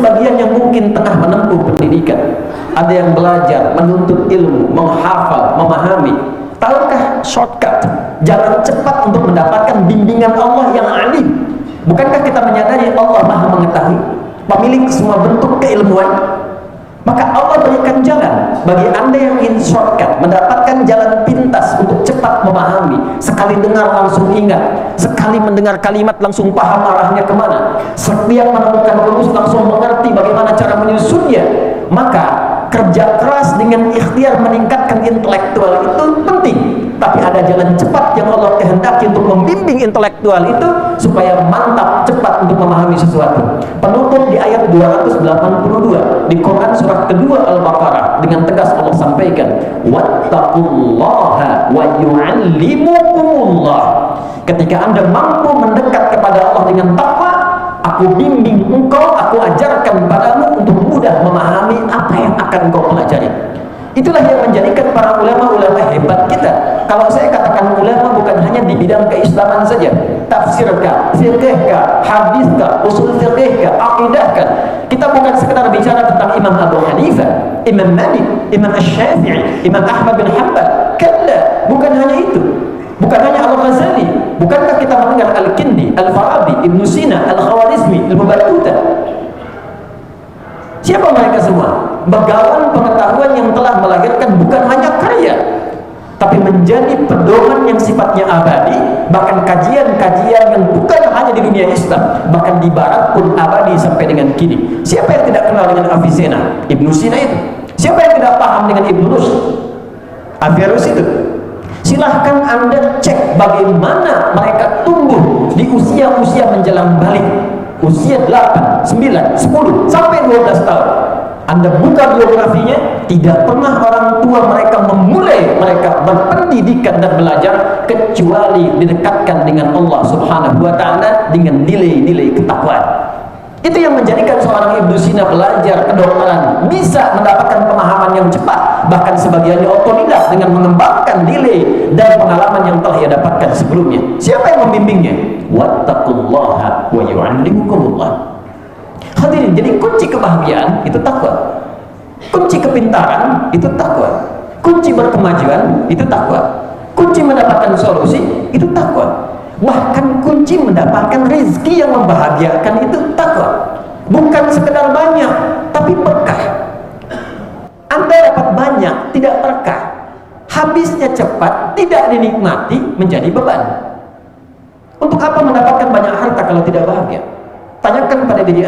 sebagian yang mungkin tengah menempuh pendidikan, ada yang belajar, menuntut ilmu, menghafal, memahami. Tahukah shortcut, jalan cepat untuk mendapatkan bimbingan Allah yang alim? Bukankah kita menyadari Allah Maha mengetahui, pemilik semua bentuk keilmuan? Maka Allah berikan jalan bagi Anda yang ingin shortcut, mendapatkan jalan pintas untuk cepat memahami. Sekali dengar langsung ingat, sekali mendengar kalimat langsung paham arahnya kemana, setiap menemukan rumus langsung mengerti bagaimana cara menyusunnya. Maka kerja keras dengan ikhtiar meningkatkan intelektual itu penting, tapi ada jalan cepat yang Allah kehendaki untuk membimbing intelektual itu supaya mantap cepat untuk memahami sesuatu. Penutup di ayat 282 di Quran surat kedua Al-Baqarah, dengan tegas Allah sampaikan, wattaqullaha wa yu'allimukumullah. Ketika Anda mampu mendekat kepada Allah dengan takwa, aku bimbing engkau, aku ajarkan padamu untuk mudah memahami apa yang akan kau pelajari. Itulah yang menjadikan para ulama-ulama hebat kita. Kalau saya katakan ulama bukan hanya di bidang keislaman saja, tafsirkah, fiqhkah, hadithkah, usul fiqhkah, akidahkah. Kita bukan sekedar bicara tentang Imam Abu Hanifah, Imam Malik, Imam Asy-Syafi'i, Imam Ahmad bin Hanbal. Kalla, bukan hanya itu. Bukan hanya Al-Ghazali. Bukankah kita mendengar Al-Kindi, Al-Farabi, Ibn Sina, Al-Khawarizmi, Al-Mubattutah? Siapa mereka semua? Begawan pengetahuan yang telah melahirkan bukan hanya karya, tapi menjadi pedoman yang sifatnya abadi. Bahkan kajian-kajian yang bukan hanya di dunia Islam, bahkan di Barat pun abadi sampai dengan kini. Siapa yang tidak kenal dengan Avicenna, Ibn Sina itu? Siapa yang tidak paham dengan Ibn Rushd, Averroes itu? Silahkan Anda cek bagaimana mereka tumbuh di usia-usia menjelang balik, usia 8, 9, 10 sampai 12 tahun. Anda buka biografinya, tidak pernah orang tua mereka memulai mereka berpendidikan dan belajar kecuali didekatkan dengan Allah Subhanahu wa taala dengan nilai-nilai ketakwaan. Itu yang menjadikan seorang Ibnu Sina belajar kedokteran bisa mendapatkan pemahaman yang cepat, bahkan sebagiannya otodidak dengan mengembangkan nilai dan pengalaman yang telah ia dapatkan sebelumnya. Siapa yang membimbingnya? Wattaqullaha wa yu'allimukumullah. Hadirin, jadi kunci kebahagiaan itu takwa. Kunci kepintaran itu takwa. Kunci berkemajuan itu takwa. Kunci mendapatkan solusi itu takwa. Bahkan kunci mendapatkan rezeki yang membahagiakan itu takwa. Bukan sekedar banyak, tapi berkah. Anda dapat banyak, tidak berkah. Habisnya cepat, tidak dinikmati, menjadi beban. Untuk apa mendapatkan banyak harta kalau tidak bahagia? Tanyakan pada diri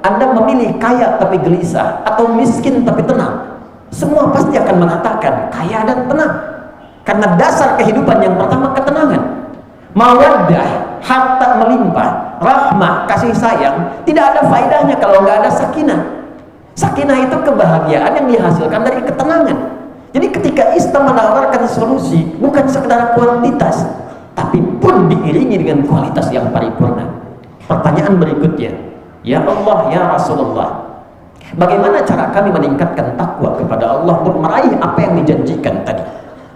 Anda memilih kaya tapi gelisah, atau miskin tapi tenang? Semua pasti akan mengatakan kaya dan tenang. Karena dasar kehidupan yang pertama ketenangan. Mawaddah, harta melimpah, rahmah, kasih sayang, tidak ada faedahnya kalau nggak ada sakinah. Sakinah itu kebahagiaan yang dihasilkan dari ketenangan. Jadi ketika Islam menawarkan solusi, bukan sekedar kuantitas, tapi pun diiringi dengan kualitas yang paripurna. Pertanyaan berikutnya, ya Allah, ya Rasulullah, bagaimana cara kami meningkatkan takwa kepada Allah untuk meraih apa yang dijanjikan tadi?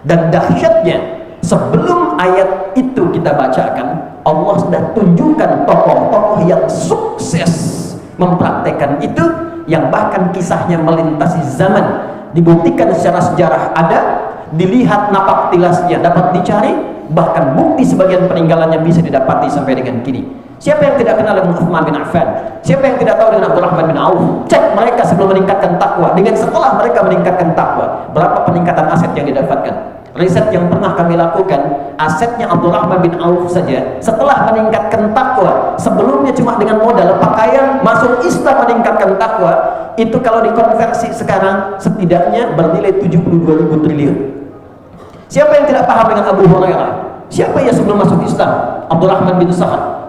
Dan dahsyatnya, sebelum ayat itu kita bacakan, Allah sudah tunjukkan tokoh-tokoh yang sukses mempraktekkan itu, yang bahkan kisahnya melintasi zaman, dibuktikan secara sejarah ada, dilihat napak tilasnya dapat dicari, bahkan bukti sebagian peninggalannya bisa didapati sampai dengan kini. Siapa yang tidak kenal dengan Uthman bin Affan? Siapa yang tidak tahu dengan Abdurrahman bin Auf? Cek mereka sebelum meningkatkan takwa, dengan setelah mereka meningkatkan takwa, berapa peningkatan aset yang didapatkan? Riset yang pernah kami lakukan, asetnya Abdurrahman bin Auf saja setelah meningkatkan takwa, sebelumnya cuma dengan modal pakaian, masuk Islam meningkatkan takwa, itu kalau dikonversi sekarang setidaknya bernilai 72.000 triliun. Siapa yang tidak paham dengan Abu Hurairah? Siapa ia sebelum masuk Islam? Abdurrahman bin Sa'ad.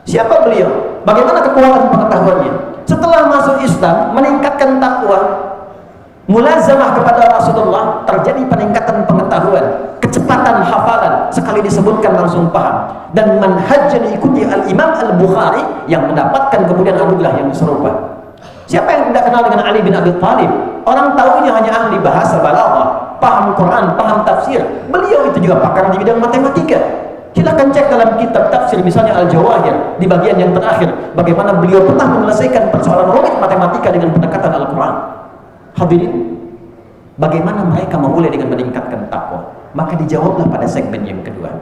Siapa beliau? Bagaimana kekuatan pengetahuannya? Setelah masuk Islam, meningkatkan takwa, mulazamah kepada Rasulullah, terjadi peningkatan pengetahuan, kecepatan hafalan, sekali disebutkan langsung paham. Dan manhaj yang diikuti Al-Imam Al-Bukhari yang mendapatkan kemudian anugerah yang serupa. Siapa yang tidak kenal dengan Ali bin Abi Thalib? Orang tahunya hanya ahli bahasa balaghah, paham Quran, paham tafsir. Beliau itu juga pakar di bidang matematika. Silahkan cek dalam kitab tafsir misalnya Al-Jawahir di bagian yang terakhir, bagaimana beliau pernah menyelesaikan persoalan rumit matematika dengan pendekatan Al-Quran. Hadirin, bagaimana mereka memulai dengan meningkatkan takwa? Maka dijawablah pada segmen yang kedua.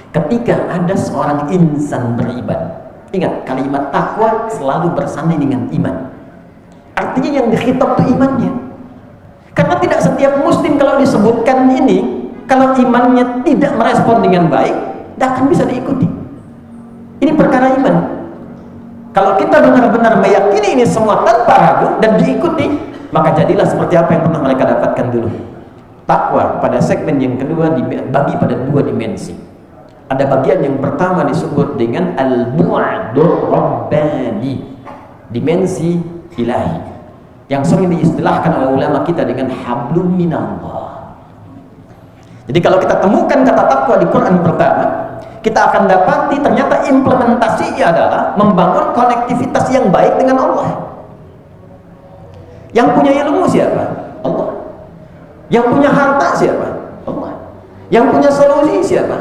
Ketika ada seorang insan beriman, ingat kalimat takwa selalu bersanding dengan iman. Artinya yang dikhitab itu imannya. Karena tidak setiap muslim kalau disebutkan ini, kalau imannya tidak merespon dengan baik, tidak akan bisa diikuti. Ini perkara iman. Kalau kita benar-benar meyakini ini semua tanpa ragu dan diikuti, maka jadilah seperti apa yang pernah mereka dapatkan dulu. Takwa pada segmen yang kedua dibagi pada dua dimensi. Ada bagian yang pertama disebut dengan al-bu'dur rabbani, dimensi ilahi, yang sering diistilahkan oleh ulama kita dengan hablum minallah. Jadi kalau kita temukan kata takwa di Quran pertama, kita akan dapati ternyata implementasinya adalah membangun konektivitas yang baik dengan Allah. Yang punya ilmu siapa? Allah. Yang punya harta siapa? Allah. Yang punya solusi siapa?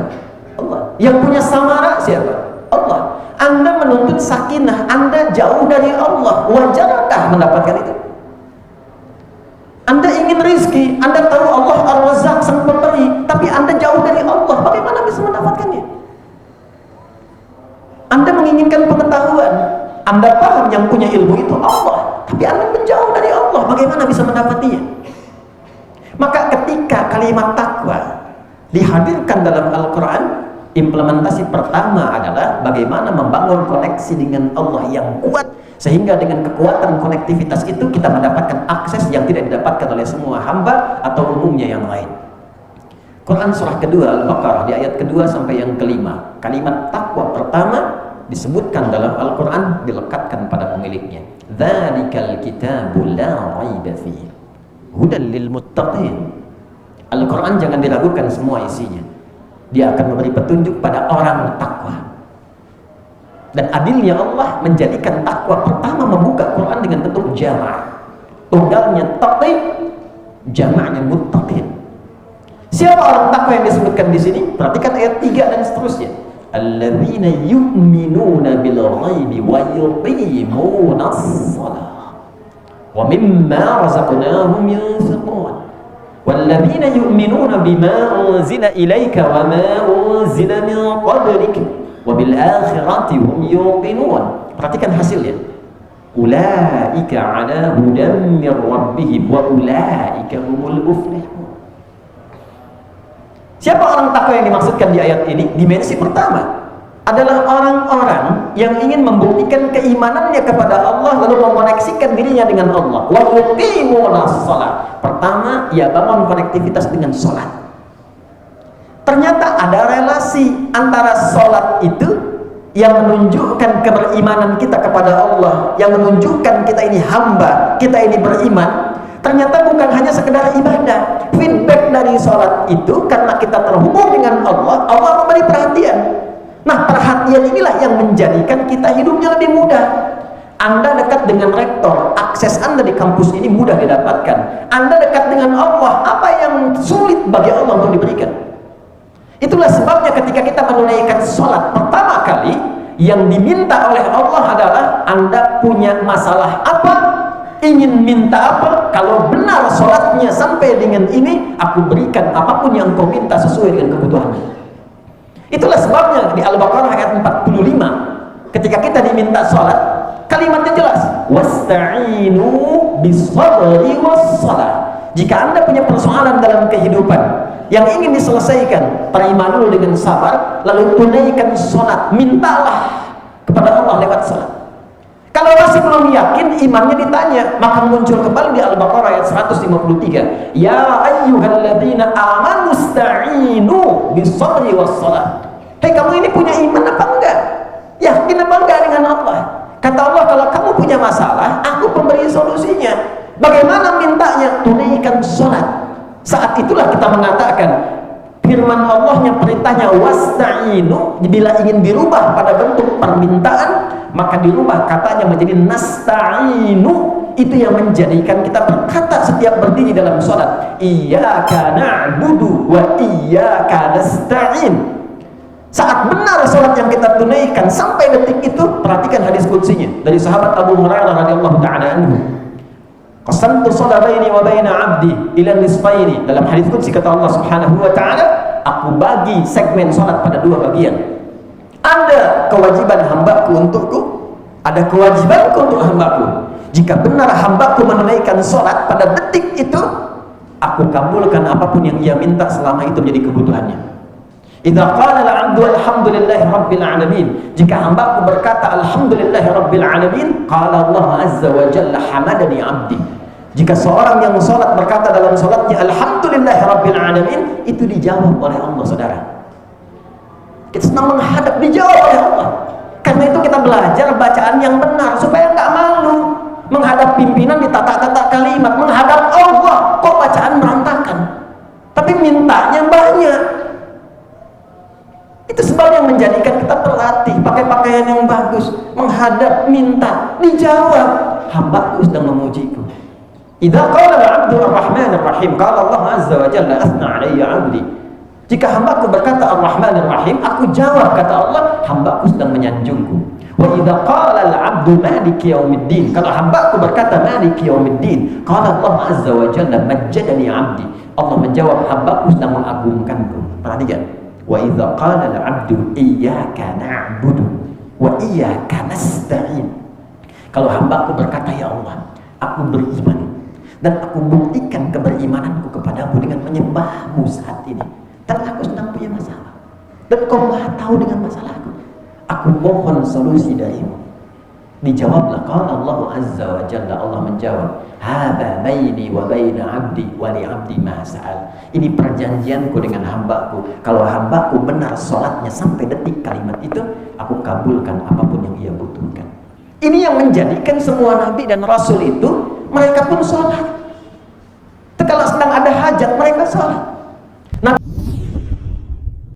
Allah. Yang punya samara siapa? Allah. Anda menuntut sakinah, Anda jauh dari Allah, wajarkah mendapatkan itu? Anda ingin rizki, Anda tahu Allah Ar-Razzaq sang pemberi, tapi Anda jauh dari Allah, bagaimana bisa mendapatkannya? Anda menginginkan pengetahuan, Anda paham yang punya ilmu itu Allah, tapi Anda menjauh dari Allah, bagaimana bisa mendapatinya? Maka ketika kalimat takwa dihadirkan dalam Al-Quran, implementasi pertama adalah bagaimana membangun koneksi dengan Allah yang kuat, sehingga dengan kekuatan konektivitas itu kita mendapatkan akses yang tidak didapatkan oleh semua hamba atau umumnya yang lain. Quran surah kedua Al-Baqarah di ayat kedua sampai yang kelima, kalimat takwa pertama disebutkan dalam Al-Quran, dilekatkan pada pemiliknya. Dzalikal kitabu la raiba fihi hudan lil muttaqin. Al-Quran jangan diragukan semua isinya, dia akan memberi petunjuk pada orang takwa. Dan adilnya Allah menjadikan takwa pertama membuka Quran dengan bentuk jama'. Tunggalnya taqi, jama'nya muttaqin. Siapa orang takwa yang disebutkan di sini? Perhatikan ayat 3 dan seterusnya. Alladzina yu'minuna bil ghaibi wa yuqimunas shalah wa mimma razaqnahum yunfiqun. Walladzina yu'minuna bima unzila ilaika wa ma unzila min qablika wabil akhirati hum yuqinun. Perhatikan hasilnya. Ulaika ala hudan min rabbihim wa ulaika humul muflihun. Siapa orang takwa yang dimaksudkan di ayat ini? Dimensi pertama adalah orang-orang yang ingin membuktikan keimanannya kepada Allah lalu mengoneksikan dirinya dengan Allah. Wa yuqimunas shalah. Pertama, ia bangun konektivitas dengan salat. Ternyata ada relasi antara sholat itu yang menunjukkan keberimanan kita kepada Allah, yang menunjukkan kita ini hamba, kita ini beriman. Ternyata bukan hanya sekedar ibadah. Feedback dari sholat itu karena kita terhubung dengan Allah, Allah memberi perhatian. Nah, perhatian inilah yang menjadikan kita hidupnya lebih mudah. Anda dekat dengan rektor, akses Anda di kampus ini mudah didapatkan. Anda dekat dengan Allah, apa yang sulit bagi Allah untuk diberikan? Itulah sebabnya ketika kita menunaikan sholat pertama kali, yang diminta oleh Allah adalah Anda punya masalah apa, ingin minta apa. Kalau benar sholatnya sampai dengan ini, aku berikan apapun yang kau minta sesuai dengan kebutuhanmu. Itulah sebabnya di Al-Baqarah ayat 45, ketika kita diminta sholat, kalimatnya jelas, wasta'inu bis-sabri was-shalah. Jika Anda punya persoalan dalam kehidupan yang ingin diselesaikan, terima dulu dengan sabar, lalu tunaikan sholat, mintalah kepada Allah lewat sholat. Kalau masih belum yakin, imannya ditanya, maka muncul kembali di Al-Baqarah ayat 153, ya ayyuhalladzina amanu sta'inu bis-sabri was-shalah. Hei, kamu ini punya iman apa enggak? Yakin apa enggak dengan Allah? Kata Allah, kalau kamu punya masalah, aku pemberi solusinya. Bagaimana mintanya? Tunaikan sholat. Saat itulah kita mengatakan firman Allahnya, perintahnya wasta'inu, bila ingin dirubah pada bentuk permintaan, maka dirubah katanya menjadi nasta'inu. Itu yang menjadikan kita berkata setiap berdiri dalam sholat, iyyaka na'budu wa iyyaka nasta'in. Saat benar sholat yang kita tunaikan sampai detik itu, perhatikan hadis qudsinya dari sahabat Abu Hurairah radhiyallahu ta'ala anhu. Qasamtu sholata baini wa baina 'abdi ila nisfaini. Dalam hadis qudsi kata Allah Subhanahu wa ta'ala, aku bagi segmen sholat pada dua bagian. Ada kewajiban hambaku untukku, ada kewajibanku untuk hambaku. Jika benar hambaku menunaikan sholat pada detik itu, aku kabulkan apapun yang ia minta selama itu menjadi kebutuhannya. Idza qala al-'abdu alhamdulillahi rabbil alamin, jika hambaku berkata alhamdulillahi rabbil alamin, qala Allah azza wa jalla hamadani 'abdi. Jika seorang yang salat berkata dalam salatnya alhamdulillahi rabbil alamin, itu dijawab oleh Allah, saudara. Kita senang menghadap, dijawab oleh Allah. Karena itu kita belajar bacaan yang benar supaya enggak malu menghadap pimpinan di tata-tata kalimat, menghadap Allah kok bacaan berantakan, tapi mintanya banyak. Itu sebab yang menjadikan kita terlatih pakai pakaian yang bagus, menghadap, minta, dijawab. Hambaku sedang memujiku. Idza qala al-'abdu ar-rahman ar-rahim, qala Allah azza wa jalla athna 'alayya 'abdi. Jika hambaku berkata ar-rahman ar-rahim, aku jawab kata Allah, hambaku sedang menyanjungku. Wa idza qala al-'abdu maliki yaumiddin, kalau hambaku berkata maliki yaumiddin, qala Allah azza wa jalla majjadani 'abdi. Allah menjawab, hambaku sedang mengagungkanku. Perhatikan. Wa idza qala al-'abdu iyyaka na'budu wa iyyaka nasta'in. Kalau hambaku berkata, ya Allah, aku beriman dan aku buktikan keberimananku kepadamu dengan menyembahmu saat ini, dan aku sedang punya masalah dan kau maha tahu dengan masalahku, aku mohon solusi darimu. Dijawablah, qala Allah azza wa jalla, Allah menjawab, hadza baini wa baina 'abdi wa li 'abdi ma sa'al. Ini perjanjianku dengan hambaku. Kalau hambaku benar salatnya sampai detik kalimat itu, aku kabulkan apapun yang ia butuhkan. Ini yang menjadikan semua nabi dan rasul itu mereka pun salat. Kalau sedang ada hajat mereka salat. Nah,